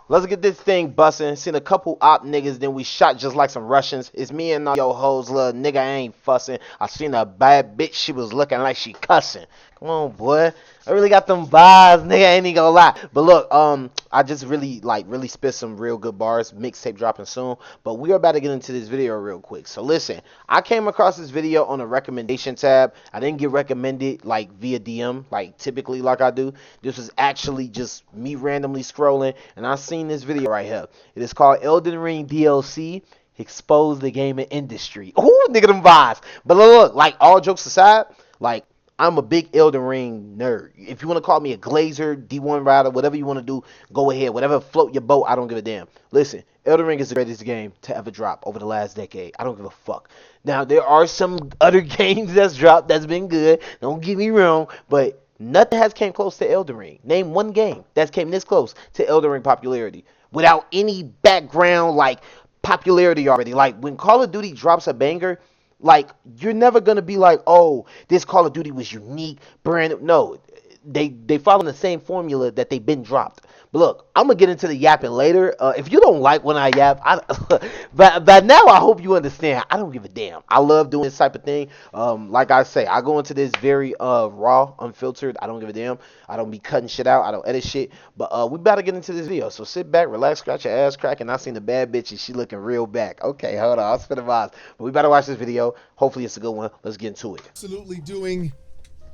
Let's get this thing bustin'. Seen a couple op niggas, then we shot just like some Russians. It's me and all yo hoes, little nigga, I ain't fussin'. I seen a bad bitch, she was looking like she cussin'. Come on, boy. I really got them vibes, nigga, I ain't even gonna lie. But look, I just really spit some real good bars. Mixtape dropping soon. But we are about to get into this video real quick. So listen, I came across this video on a recommendation tab. I didn't get recommended like via DM, like typically like I do. This was actually just me randomly scrolling, and I seen this video right here. It is called Elden Ring DLC. Expose the gaming industry. Ooh, nigga, them vibes. But look, like all jokes aside, like I'm a big Elden Ring nerd. If you want to call me a glazer, D1 rider, whatever you want to do, go ahead. Whatever float your boat, I don't give a damn. Listen, Elden Ring is the greatest game to ever drop over the last decade. I don't give a fuck. Now, there are some other games that's dropped that's been good. Don't get me wrong, but nothing has came close to Elden Ring. Name one game that's came this close to Elden Ring popularity without any background, like, popularity already. Like, when Call of Duty drops a banger, like, you're never gonna be like, oh, this Call of Duty was unique, brand new. No, they follow the same formula that they've been dropped. But look, I'm gonna get into the yapping later. If you don't like when I yap, but now I hope you understand. I don't give a damn. I love doing this type of thing. Like I say, I go into this very raw, unfiltered. I don't give a damn. I don't be cutting shit out. I don't edit shit. But we about to get into this video. So sit back, relax, scratch your ass crack, and I seen the bad bitch and she looking real back. Okay, hold on. I'll spin the vibes. But we better watch this video. Hopefully it's a good one. Let's get into it. Absolutely doing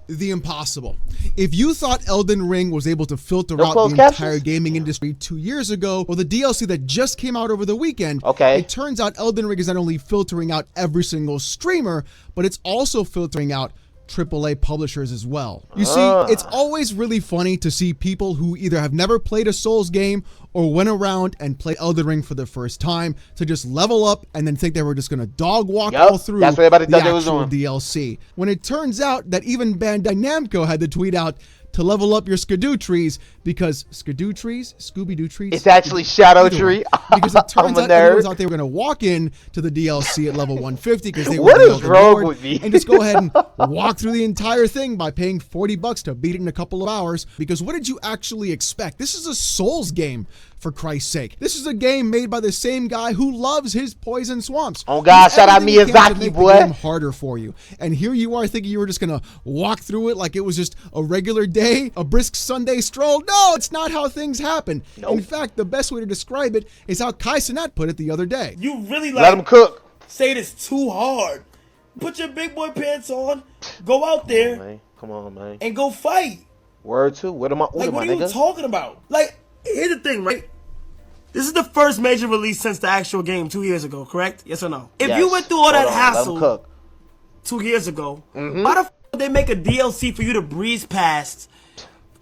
the impossible. If you thought Elden Ring was able to filter No out closed the captions? entire gaming industry 2 years ago, or the DLC that just came out over the weekend, Okay. it turns out Elden Ring is not only filtering out every single streamer, but it's also filtering out AAA publishers as well. You see, it's always really funny to see people who either have never played a Souls game or went around and played Elden Ring for the first time to just level up and then think they were just going to dog walk all through that's what everybody the thought they was actual doing. DLC. When it turns out that even Bandai Namco had to tweet out to level up your Skidoo trees because Skidoo trees, Scooby-Doo trees. It's actually Shadow either Tree. one. Because it turns I'm a out everyone nerd. thought they were going to walk in to the DLC at level 150 because they What were the is Elden wrong Lord, with me? and just go ahead and walk through the entire thing by paying $40 to beat it in a couple of hours. Because what did you actually expect? This is a Souls game, for Christ's sake. This is a game made by the same guy who loves his poison swamps. Oh God, He's shout out everything he can to Miyazaki, make boy. the game harder for you. And here you are thinking you were just gonna walk through it like it was just a regular day, a brisk Sunday stroll. No, it's not how things happen. Nope. In fact, the best way to describe it is how Kai Cenat put it the other day. You really Let him like cook. say this too hard. Put your big boy pants on, go out there Man, come on, man. and go fight. Word two. What am I? Like, what are you nigga? talking about? Like, here's the thing, right? This is the first major release since the actual game 2 years ago, correct? Yes or no? If Yes. you went through all that Hold on, let him hassle cook. 2 years ago, why the f would they make a DLC for you to breeze past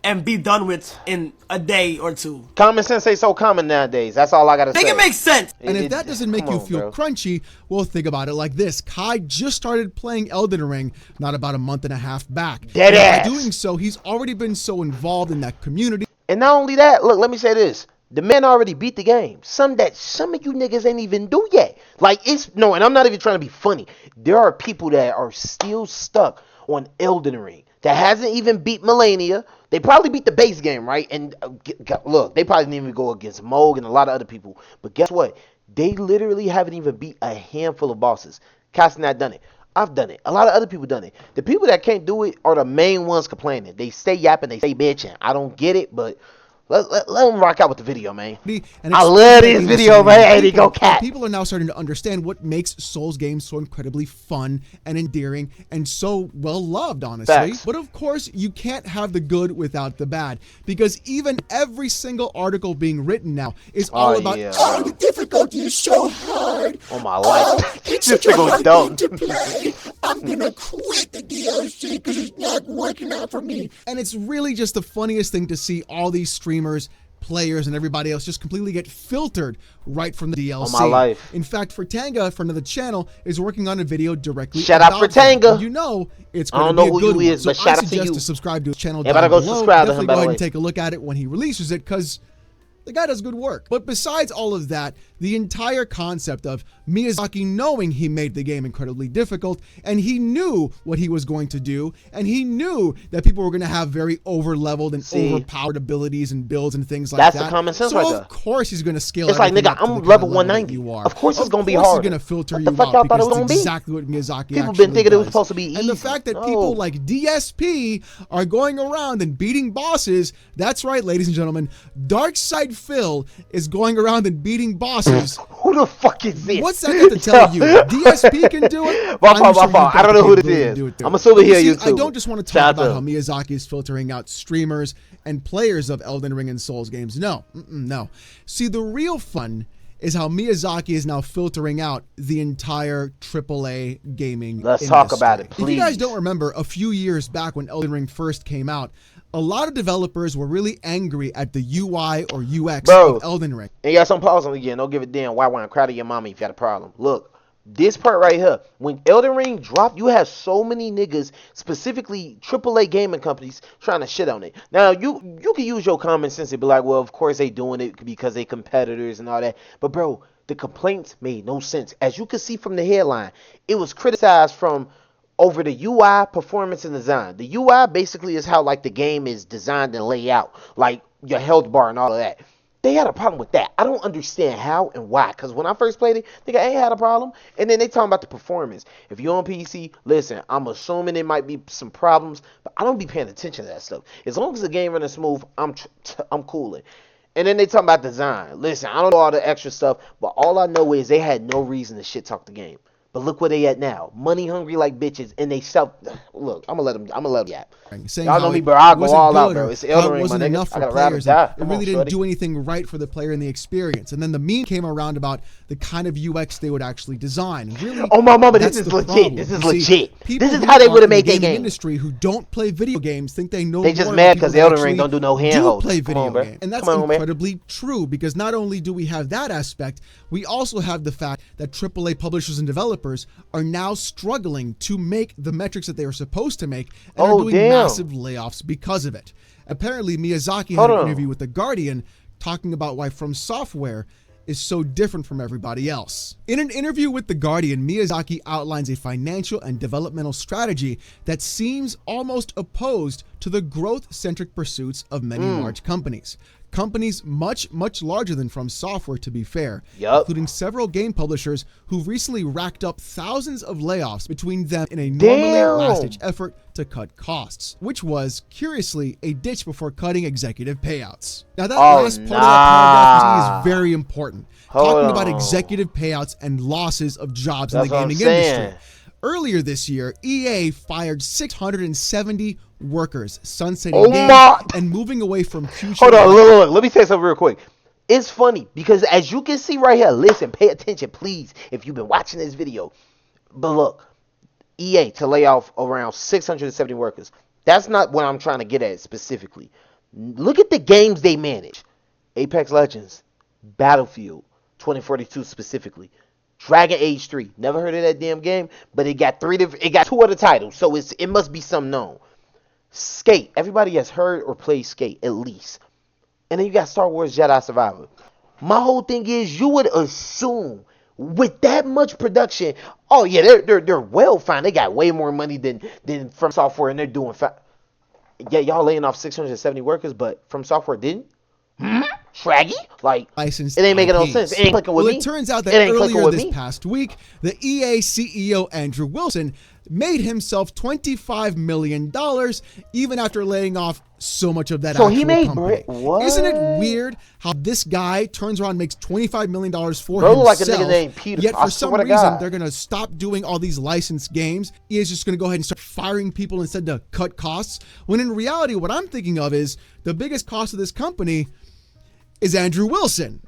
and be done with in a day or two? Common sense ain't so common nowadays. That's all I gotta say. Make it make sense. And if that doesn't make come you on, feel bro. crunchy, well, think about it like this. Kai just started playing Elden Ring not about a month and a half back. Dead And ass. by doing so, he's already been so involved in that community. And not only that, look, let me say this. The man already beat the game. Some of you niggas ain't even do yet. Like, it's no, and I'm not even trying to be funny. There are people that are still stuck on Elden Ring that hasn't even beat Millennia. They probably beat the base game, right? And look, they probably didn't even go against Moog and a lot of other people. But guess what? They literally haven't even beat a handful of bosses. Cass not done it. I've done it. A lot of other people done it. The people that can't do it are the main ones complaining. They stay yapping, they stay bitching. I don't get it, but let them rock out with the video, man. And I love this explaining video, to man. Hey, they people, go cat. People are now starting to understand what makes Souls games so incredibly fun and endearing and so well loved, honestly. Facts. But of course, you can't have the good without the bad, because even every single article being written now is all about, yeah. Oh, the difficulty is so hard. Oh my life. It's This such a nigga hard dumb. game to play. I'm gonna quit the DLC because it's not working out for me. and it's really just the funniest thing to see all these streamers, players, and everybody else just completely get filtered right from the DLC. my life. In fact, Fratanga, friend of the channel, is working on a video directly Shout out about that. Fratanga. You know it's I going don't to know be a who good you one. is, So but shout I out to suggest you. to subscribe to his channel Yeah, down better go below. subscribe to Definitely him, by go the ahead way. and take a look at it when he releases it, because The guy does good work. But besides all of that, the entire concept of Miyazaki knowing he made the game incredibly difficult, and he knew what he was going to do, and he knew that people were going to have very over-leveled and overpowered abilities and builds and things like that. That's the common sense so right there. of course he's going to scale. It's like, nigga, up to I'm the level kind of 190. you are. Of course it's going to be Of course harder. he's going to filter What you the fuck out y'all thought it because was going it's to be? exactly what Miyazaki People actually been thinking it was does. supposed to be easy. And the fact that people like DSP are going around and beating bosses, that's right, ladies and gentlemen, Darkside Phil is going around and beating bosses. Who the fuck is this? What's that got to tell you? DSP can do it? My fault. I don't know who this is. I'm assuming here you too. I don't just want to talk about how Miyazaki is filtering out streamers and players of Elden Ring and Souls games. No. No. See, the real fun is how Miyazaki is now filtering out the entire AAA gaming industry. Let's talk about it, please. If you guys don't remember, a few years back when Elden Ring first came out, a lot of developers were really angry at the UI or UX of Elden Ring. And you got some pause on again. Don't give a damn why I'm cry to your mama if you had a problem. Look, this part right here, when Elden Ring dropped, you have so many niggas, specifically AAA gaming companies, trying to shit on it. Now, you can use your common sense and be like, well, of course they doing it because they competitors and all that. But, bro, the complaints made no sense. As you can see from the headline, it was criticized from over the UI, performance, and design. The UI basically is how like the game is designed and laid out, like your health bar and all of that. They had a problem with that. I don't understand how and why. Because when I first played it, I ain't had a problem. And then they talking about the performance. If you're on PC, listen, I'm assuming there might be some problems, but I don't be paying attention to that stuff. As long as the game running smooth, I'm cooling. And then they talking about design. Listen, I don't know all the extra stuff, but all I know is they had no reason to shit talk the game. But look where they at now. Money hungry like bitches, and they self. Look, I'm gonna let them yap. Y'all know me, bro. I'll go all out, bro. It's Elden Ring, my nigga. I gotta ride or die. It really didn't do anything right for the player and the experience. And then the meme came around about the kind of UX they would actually design. And really, oh my mama, this is legit. This is legit. This is how they would have made their game. Industry who don't play video games think they know. They just mad because Elden Ring don't do no handholds. Play video games, and that's incredibly true because not only do we have that aspect, we also have the fact that AAA publishers and developers are now struggling to make the metrics that they were supposed to make and are doing massive layoffs because of it. Apparently, Miyazaki had an interview with The Guardian talking about why From Software is so different from everybody else. In an interview with The Guardian, Miyazaki outlines a financial and developmental strategy that seems almost opposed to the growth-centric pursuits of many large companies. Companies much larger than From Software, to be fair, including several game publishers who recently racked up thousands of layoffs between them in a normally last-ditch effort to cut costs, which was, curiously, a ditch before cutting executive payouts. Now that last part of that paragraph is very important, talking about executive payouts and losses of jobs in the gaming industry. Earlier this year, EA fired 670 workers, sunsetting games and moving away from future. Hold on, look. Let me say something real quick. It's funny because as you can see right here, listen, pay attention, please, if you've been watching this video. But look, EA to lay off around 670 workers. That's not what I'm trying to get at specifically. Look at the games they manage. Apex Legends, Battlefield 2042 specifically. Dragon Age 3. Never heard of that damn game, but it got two other titles, so it must be some known. Skate. Everybody has heard or played Skate at least. And then you got Star Wars Jedi Survivor. My whole thing is you would assume with that much production, oh yeah, they're well fine. They got way more money than From Software, and they're doing fine. Yeah, y'all laying off 670 workers, but From Software didn't. Shraggy? Like, licensed it ain't making no IPs. sense. It ain't clicking with me. It turns out that earlier this past week, the EA CEO Andrew Wilson made himself $25 million even after laying off so much of that actual company. What? Isn't it weird how this guy turns around and makes $25 million for himself? Like a nigga named Peter. Yet for some reason, they're going to stop doing all these licensed games. EA's just going to go ahead and start firing people instead to cut costs. When in reality, what I'm thinking of is the biggest cost of this company is Andrew Wilson.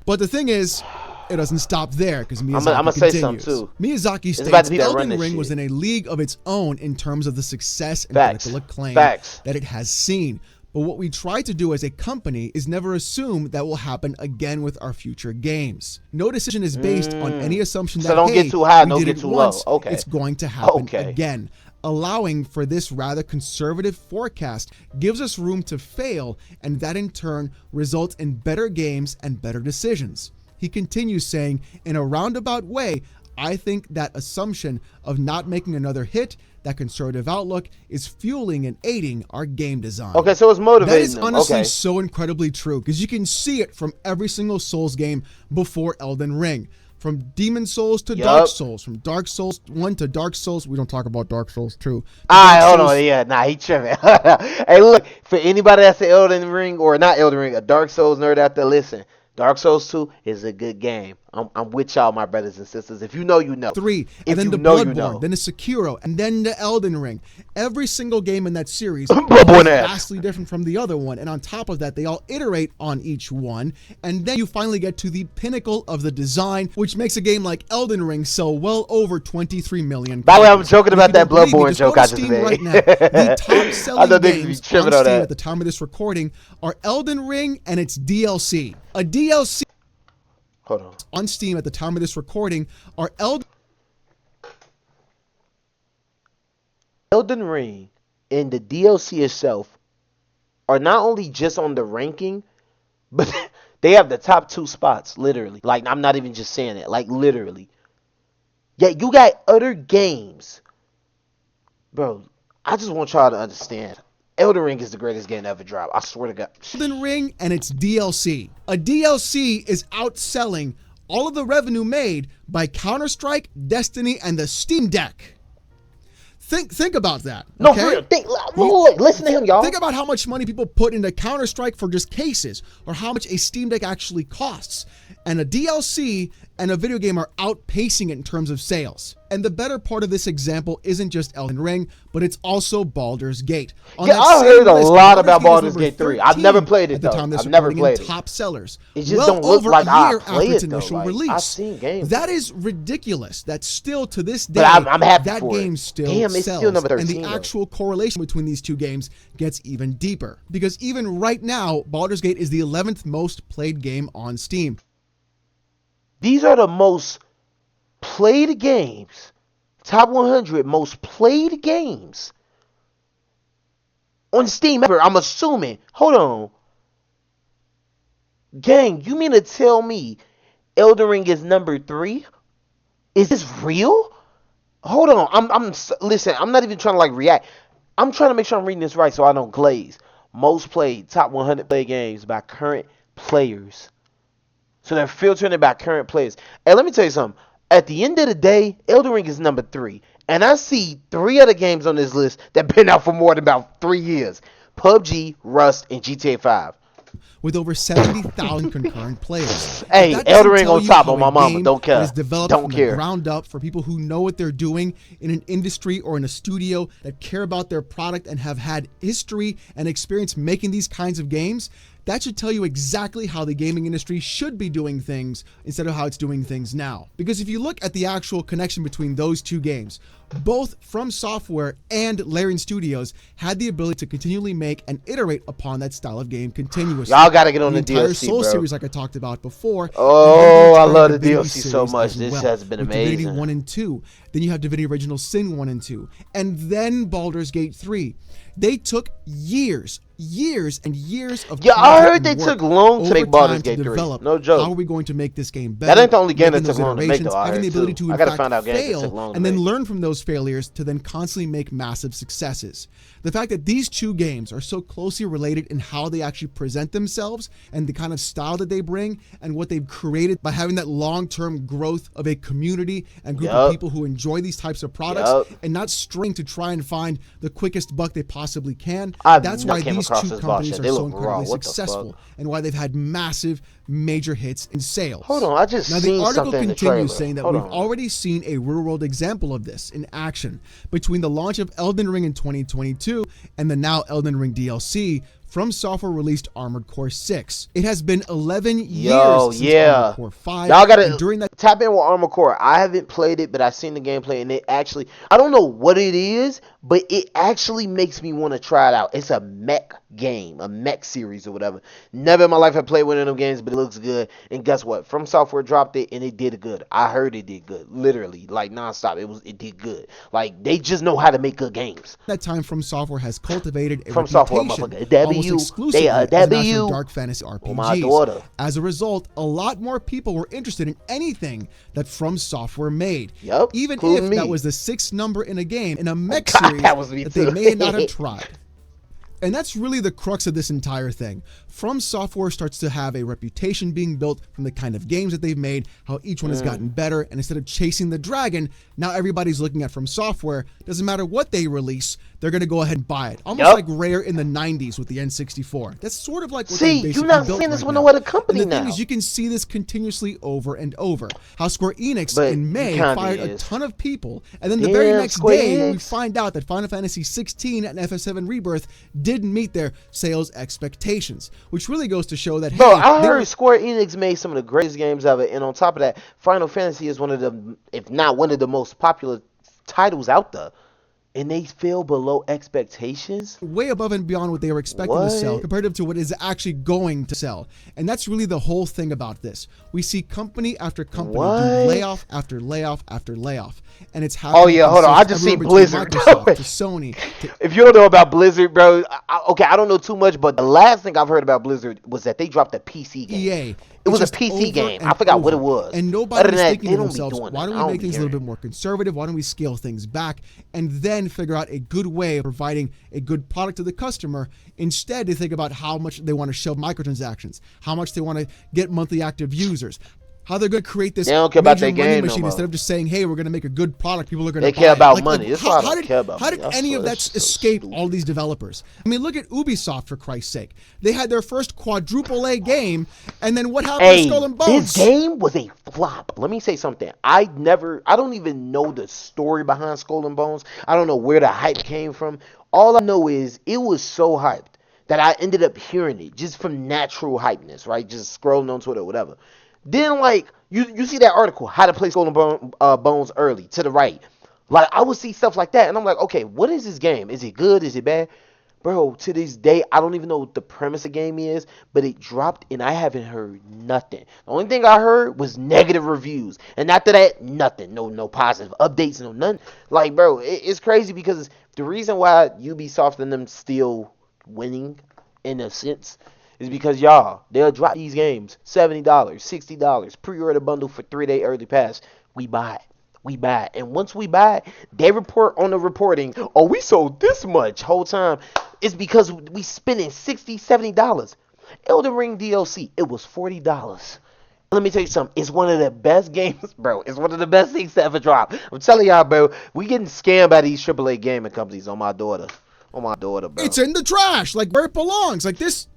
But the thing is, it doesn't stop there because Miyazaki continues. Say something too. Miyazaki states Elden Ring was in a league of its own in terms of the success and critical acclaim that it has seen. But what we try to do as a company is never assume that will happen again with our future games. No decision is based on any assumption that, don't get too high, don't get too low. It's going to happen again. allowing for this rather conservative forecast gives us room to fail, and that in turn results in better games and better decisions. He continues saying, in a roundabout way, I think that assumption of not making another hit, that conservative outlook, is fueling and aiding our game design. Okay, so it's motivating That is them. honestly Okay. so incredibly true, because you can see it from every single Souls game before Elden Ring. From Demon Souls to Dark Souls, from Dark Souls 1 to Dark Souls, we don't talk about Dark Souls 2. Alright, hold on. Yeah, nah, he tripping. Hey, look, for anybody that's an Elden Ring, or not Elden Ring, a Dark Souls nerd out there, listen. Dark Souls 2 is a good game. I'm with y'all, my brothers and sisters. If you know, you know. 3, If and then you the know, Bloodborne, you know. then the Sekiro, and then the Elden Ring. Every single game in that series Bloodborne is ass. vastly different from the other one, and on top of that, they all iterate on each one, and then you finally get to the pinnacle of the design, which makes a game like Elden Ring sell well over 23 million. By the way, I'm copies. joking If about you that don't believe me, Bloodborne just go joke to I just Steam made. right now. The top I selling know niggas be games on tripping on Steam that. at the time of this recording are Elden Ring and its DLC. A DLC Hold on. on Steam at the time of this recording are Elden Ring and the DLC itself are not only just on the ranking, but they have the top 2 spots, literally. Like, I'm not even just saying it, like, literally. Yet you got other games. Bro, I just want y'all to understand. Elden Ring is the greatest game to ever drop. I swear to God. Elden Ring and its DLC. A DLC is outselling all of the revenue made by Counter-Strike, Destiny, and the Steam Deck. Think about that. No, okay? for real. Look, listen to him, y'all. Think about how much money people put into Counter-Strike for just cases, or how much a Steam Deck actually costs. And a DLC and a video game are outpacing it in terms of sales. And the better part of this example isn't just Elden Ring, but it's also Baldur's Gate. On Yeah, that I same heard a list, lot about is Baldur's number Gate 3. I've 13 never played it, at the though. time of this I've never recording in played it. top sellers. It just well don't look over like a I year play after its it, though. initial Like, release. I've seen games. That is ridiculous. That still to this day, But I'm happy that for it. game still Damn, it's sells. still number and 13, the though. actual correlation between these two games gets even deeper. Because even right now, Baldur's Gate is the 11th most played game on Steam. These are the most played games. Top 100 most played games on Steam ever, I'm assuming. Hold on. Gang, you mean to tell me Elden Ring is number 3? Is this real? Hold on. Listen, I'm not even trying to like react. I'm trying to make sure I'm reading this right so I don't glaze. Most played, top 100 played games by current players. So they're filtering it by current players. Hey, let me tell you something. At the end of the day, Elden Ring is number 3. And I see 3 other games on this list that been out for more than about 3 years. PUBG, Rust, and GTA 5. With over 70,000 concurrent players. Hey, That Elden doesn't Ring tell on you top how on my a mama. game Don't care. that is developed Don't from care. the ground up for people who know what they're doing in an industry or in a studio that care about their product and have had history and experience making these kinds of games. That should tell you exactly how the gaming industry should be doing things instead of how it's doing things now. Because if you look at the actual connection between those two games, both From Software and Larian Studios had the ability to continually make and iterate upon that style of game continuously. Y'all gotta get on the entire DLC, Soul bro. series, like I talked about before. Oh, I and then love the Divinity DLC so series much. as This well, has been with amazing. Divinity 1 and 2. Then you have Divinity Original Sin 1 and 2. And then Baldur's Gate 3. They took years and years of Yeah, I content heard and they work took long to over make Baldur's time to Gate 3. develop No joke. How are we going to make this game better? That ain't the only game that making took those long to make, though. iterations, I having the heard, ability too. to I in gotta fact find out games that fail took long to and then make. learn from those failures to then constantly make massive successes. The fact that these two games are so closely related in how they actually present themselves and the kind of style that they bring and what they've created by having that long-term growth of a community and group of people who enjoy these types of products and not straying to try and find the quickest buck they possibly can. That's why these two companies are so incredibly successful and why they've had massive, major hits in sales. Hold on, I just now seen the article something in the continues trailer. saying that Hold we've on. already seen a real-world example of this in action between the launch of Elden Ring in 2022 and the now Elden Ring DLC. From Software released Armored Core 6. It has been 11 years since Armored Core 5. Y'all gotta and during that tap in with Armored Core. I haven't played it, but I've seen the gameplay, and it actually, I don't know what it is, but it actually makes me want to try it out. It's a mech game, a mech series or whatever. Never in my life have played one of them games, but it looks good. And guess what? From Software dropped it and it did good. I heard it did good, literally, like nonstop. It did good. Like they just know how to make good games. That time, From Software has cultivated a From Software, reputation motherfucker. almost W, exclusively they are as an actual W. dark fantasy Oh, my daughter. RPGs. As a result, a lot more people were interested in anything that From Software made. Yup, Even including if me. that was the sixth number in a game in a mech God, series that was me that they too. may not have tried. And that's really the crux of this entire thing. From Software starts to have a reputation being built from the kind of games that they've made, how each one has gotten better, and instead of chasing the dragon, now everybody's looking at From Software. Doesn't matter what they release, they're going to go ahead and buy it. Almost Yup. like Rare in the 90s with the N64. That's sort of like what See, they basically you're not built seeing this right with now. no other company And the thing now. is, you can see this continuously over and over. How Square Enix But in May kinda fired a is. ton of people, and then the very Yeah, next Square day, we Enix. find out that Final Fantasy 16 and FF7 Rebirth didn't meet their sales expectations, which really goes to show that, Bro, hey, I they heard were- Square Enix made some of the greatest games ever, and on top of that, Final Fantasy is one of the, if not one of the most popular titles out there, and they fell below expectations. way above and beyond what they were expecting to sell What? comparative to what is actually going to sell. And that's really the whole thing about this. We see company after company do What? layoff after layoff after layoff. And it's happening. Oh yeah, from hold on. I such just everywhere seen between Blizzard. Microsoft to Sony to If you don't know about Blizzard, bro, okay, I don't know too much, but the last thing I've heard about Blizzard was that they dropped a PC game. EA. It was a It's just PC over game. I and forgot what it over. was. And Other nobody than was that, thinking they to don't be themselves, doing why that. don't I we make be things a little hearing bit more conservative? Why don't we scale things back and then figure out a good way of providing a good product to the customer? Instead, they think about how much they want to shove microtransactions, how much they want to get monthly active users, how they're going to create this They don't care about major their money game no machine more. instead of just saying, hey, we're going to make a good product people are going to They buy. care about money. That's why I don't did, care about how did money. I any of swear, that it's so escape stupid. all these developers? I mean, look at Ubisoft, for Christ's sake. They had their first quadruple A game, and then what happened to Hey, Skull and Bones? this game was a flop. Let me say something. I don't even know the story behind Skull and Bones. I don't know where the hype came from. All I know is it was so hyped that I ended up hearing it just from natural hypeness, right? Just scrolling on Twitter or whatever. Then, like, you see that article, how to play Skull and Bones early, to the right. Like, I would see stuff like that, and I'm like, okay, what is this game? Is it good? Is it bad? Bro, to this day, I don't even know what the premise of the game is, but it dropped and I haven't heard nothing. The only thing I heard was negative reviews. And after that, nothing. No positive updates, no nothing. Like, bro, it's crazy because the reason why Ubisoft and them still winning, in a sense, is because y'all, they'll drop these games $70, $60, pre-order bundle for 3-day early pass. We buy it. We buy it. And once we buy it, they report on the reporting, oh, we sold this much whole time. It's because we spending $60, $70. Elden Ring DLC, it was $40. Let me tell you something. It's one of the best games, bro. It's one of the best things to ever drop. I'm telling y'all, bro, we getting scammed by these AAA gaming companies on my daughter. On my daughter, bro. It's in the trash, like where it belongs. Like this.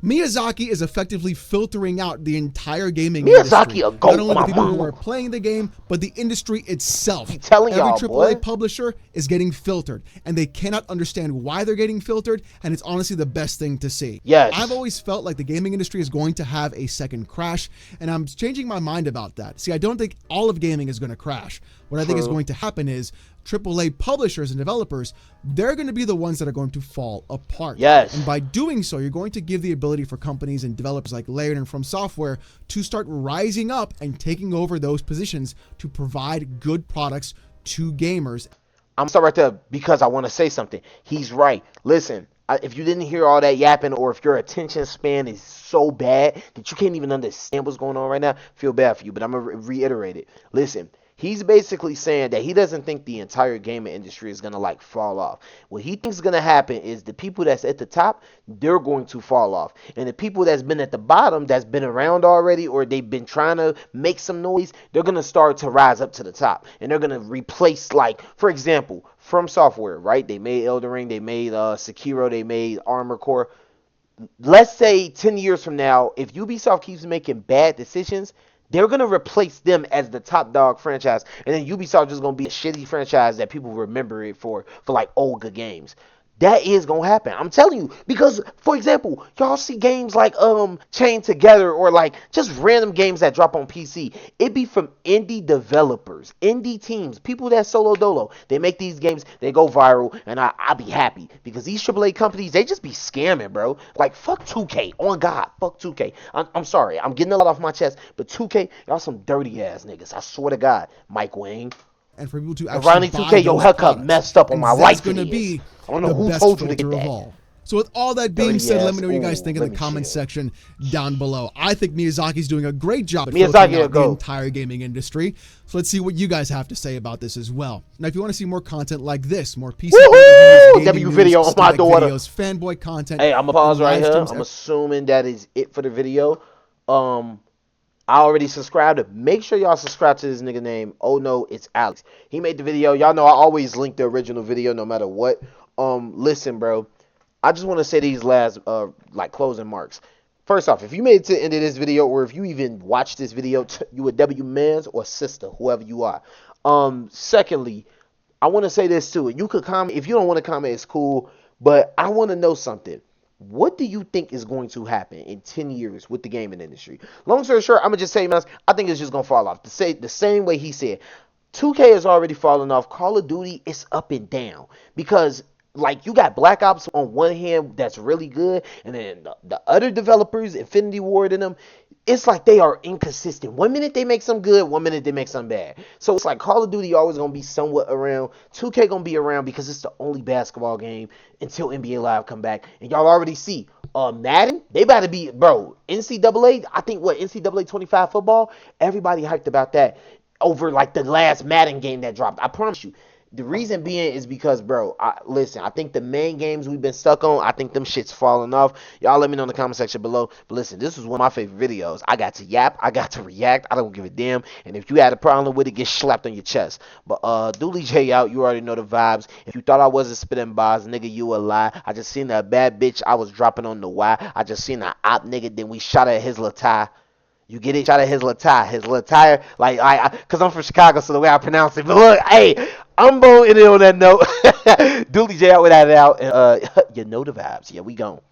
Miyazaki is effectively filtering out the entire gaming industry. Miyazaki a goat, Not only the my people who mama. are playing the game, but the industry itself. I'm telling Every y'all, AAA boy. publisher is getting filtered, and they cannot understand why they're getting filtered, and it's honestly the best thing to see. Yes. I've always felt like the gaming industry is going to have a second crash, and I'm changing my mind about that. See, I don't think all of gaming is going to crash. What I think is True. going to happen is AAA publishers and developers, they're going to be the ones that are going to fall apart. Yes. And by doing so, you're going to give the ability for companies and developers like Layered and From Software to start rising up and taking over those positions to provide good products to gamers. I'm sorry right there because I want to say something. He's right. Listen, if you didn't hear all that yapping, or if your attention span is so bad that you can't even understand what's going on right now, I feel bad for you, but I'm going to reiterate it. Listen, he's basically saying that he doesn't think the entire gaming industry is going to like fall off. What he thinks is going to happen is the people that's at the top, they're going to fall off. And the people that's been at the bottom, that's been around already, or they've been trying to make some noise, they're going to start to rise up to the top. And they're going to replace, like, for example, From Software, right? They made Elden Ring, they made Sekiro, they made Armor Core. Let's say 10 years from now, if Ubisoft keeps making bad decisions, they're going to replace them as the top dog franchise. And then Ubisoft just going to be a shitty franchise that people remember it for like old good games. That is gonna happen. I'm telling you. Because, for example, y'all see games like Chain Together or like just random games that drop on PC. It be from indie developers, indie teams, people that solo dolo. They make these games, they go viral, and I be happy. Because these AAA companies, they just be scamming, bro. Like fuck 2K. On God, fuck 2K. I'm sorry, I'm getting a lot off my chest, but 2K, y'all some dirty ass niggas. I swear to God. Mike Wayne. And for people to And actually Ronnie buy 2K, your those haircut products. messed up on And my that's life. going to It is. be I don't know the who best told you to filter get of that. all. So with all that being Dirty said, let ass. me know what you guys Ooh, think in let the me comment chill. section down below. I think Miyazaki's doing a great job at Miyazaki filtering out the go. entire gaming industry. So let's see what you guys have to say about this as well. Now, if you want to see more content like this, more PC Woohoo! reviews, gaming W news, video on my static daughter. videos, fanboy content, Hey, I'm gonna pause and right live here. streams I'm assuming that is it for the video. I already subscribed. Make sure y'all subscribe to this nigga name. Oh no, it's Alex. He made the video. Y'all know I always link the original video no matter what. Listen, bro. I just want to say these last like closing marks. First off, if you made it to the end of this video, or if you even watched this video, you a W mans or sister, whoever you are. Secondly, I want to say this too. You could comment if you don't want to comment. It's cool, but I want to know something. What do you think is going to happen in 10 years with the gaming industry? Long story short, I'm gonna just say, man, I think it's just gonna fall off. To say the same way he said, 2K is already falling off. Call of Duty is up and down because like you got Black Ops on one hand that's really good, and then the other developers, Infinity Ward and them, it's like they are inconsistent. One minute they make some good, one minute they make some bad. So it's like Call of Duty always gonna be somewhat around. 2K gonna be around because it's the only basketball game until NBA Live come back. And y'all already see, Madden, they about to be, bro, NCAA, I think what, NCAA 25 football, everybody hyped about that over like the last Madden game that dropped. I promise you. The reason being is because, bro, listen, I think the main games we've been stuck on, I think them shit's falling off. Y'all let me know in the comment section below. But listen, this is one of my favorite videos. I got to yap. I got to react. I don't give a damn. And if you had a problem with it, get slapped on your chest. But Dooley J out. You already know the vibes. If you thought I wasn't spitting bars, nigga, you a lie. I just seen a bad bitch. I was dropping on the Y. I just seen a op nigga. Then we shot at his little tie. You get it? Shot at his little tire. Like, cause I'm from Chicago, so the way I pronounce it. But look, hey, I'm going in on that note. Dooley J out without it out. And, you know the vibes. Yeah, we gone.